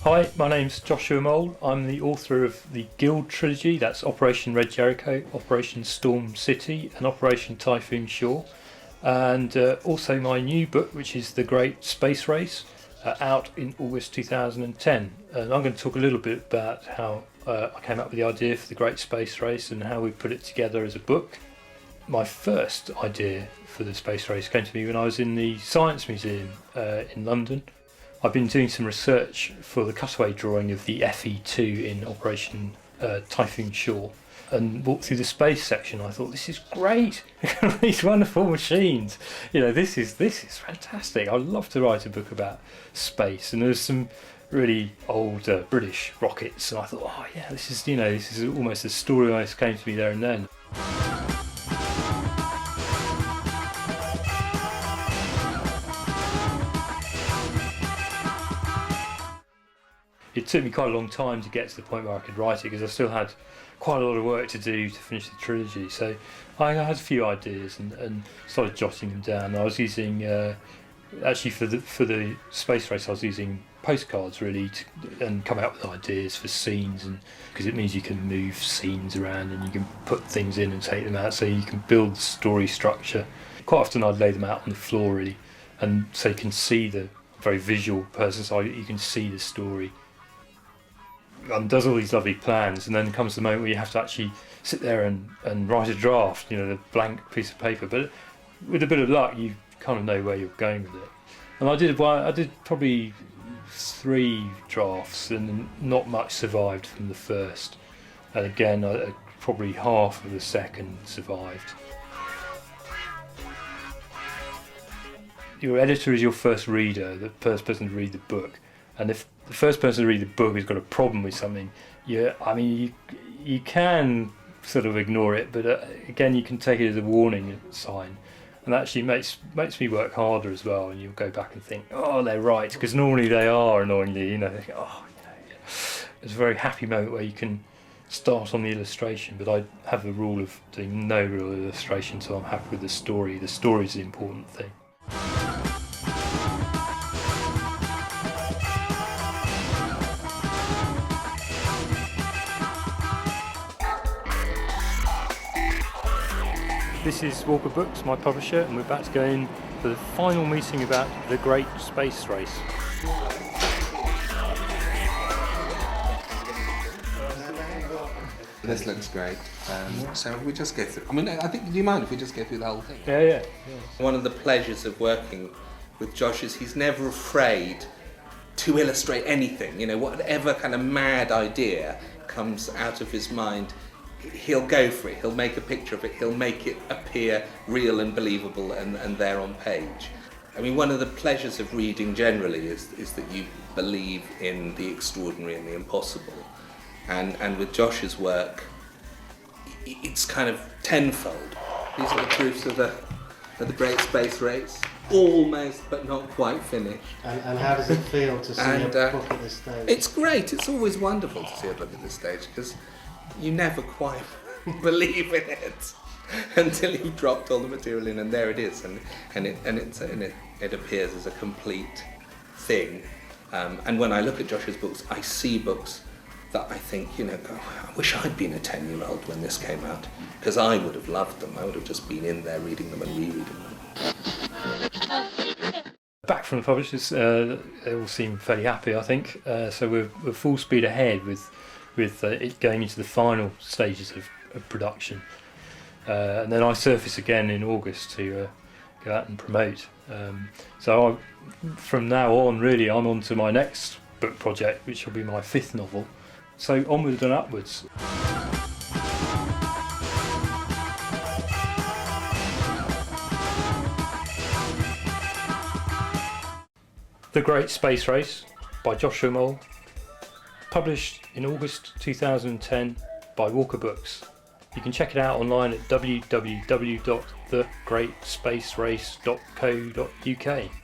Hi, my name's Joshua Mowll. I'm the author of the Guild trilogy, that's Operation Red Jericho, Operation Storm City and Operation Typhoon Shore, and also my new book, which is The Great Space Race, out in August 2010. And I'm going to talk a little bit about how I came up with the idea for The Great Space Race and how we put it together as a book. My first idea for the space race came to me when I was in the Science Museum in London. I've been doing some research for the cutaway drawing of the FE2 in Operation Typhoon Shore, and walked through the space section. I thought, this is great. These wonderful machines. You know, this is fantastic. I'd love to write a book about space. And there's some really old British rockets, and I thought, oh yeah, this is almost a story almost came to me there and then. It took me quite a long time to get to the point where I could write it, because I still had quite a lot of work to do to finish the trilogy. So I had a few ideas and started jotting them down. I was using, actually for the space race, I was using postcards really and come out with ideas for scenes, and because it means you can move scenes around and you can put things in and take them out, so you can build story structure. Quite often I'd lay them out on the floor really, and so you can see the very visual person, so you can see the story. And does all these lovely plans, and then comes the moment where you have to actually sit there and write a draft, the blank piece of paper. But with a bit of luck, you kind of know where you're going with it. And I did probably 3 drafts, and not much survived from the first. And again, probably half of the second survived. Your editor is your first reader, the first person to read the book. And if the first person to read the book has got a problem with something, you can sort of ignore it, but again, you can take it as a warning sign, and that actually makes me work harder as well. And you'll go back and think, oh, they're right, because normally they are annoyingly, It's a very happy moment where you can start on the illustration, but I have the rule of doing no real illustration, so I'm happy with the story. The story is the important thing. This is Walker Books, my publisher, and we're about to go in for the final meeting about The Great Space Race. This looks great. So we just go through. I think. Do you mind if we just go through the whole thing? Yeah. One of the pleasures of working with Josh is he's never afraid to illustrate anything. Whatever kind of mad idea comes out of his mind, he'll go for it. He'll make a picture of it. He'll make it appear real and believable and there on page. One of the pleasures of reading generally is that you believe in the extraordinary and the impossible. And with Josh's work, it's kind of tenfold. These are the proofs of the Great Space Race. Almost, but not quite finished. And how does it feel to see a book at this stage? It's great. It's always wonderful to see a book at this stage, because you never quite believe in it until you've dropped all the material in, and there it is, and it appears as a complete thing. And when I look at Josh's books, I see books that I think, I wish I'd been a 10-year-old when this came out, because I would have loved them. I would have just been in there reading them and rereading them. Back from the publishers, they all seem fairly happy, I think. So we're full speed ahead with it going into the final stages of production. And then I surface again in August to go out and promote. From now on, really, I'm on to my next book project, which will be my 5th novel. So onwards and upwards. The Great Space Race by Joshua Mowll, published in August 2010 by Walker Books. You can check it out online at www.thegreatspacerace.co.uk.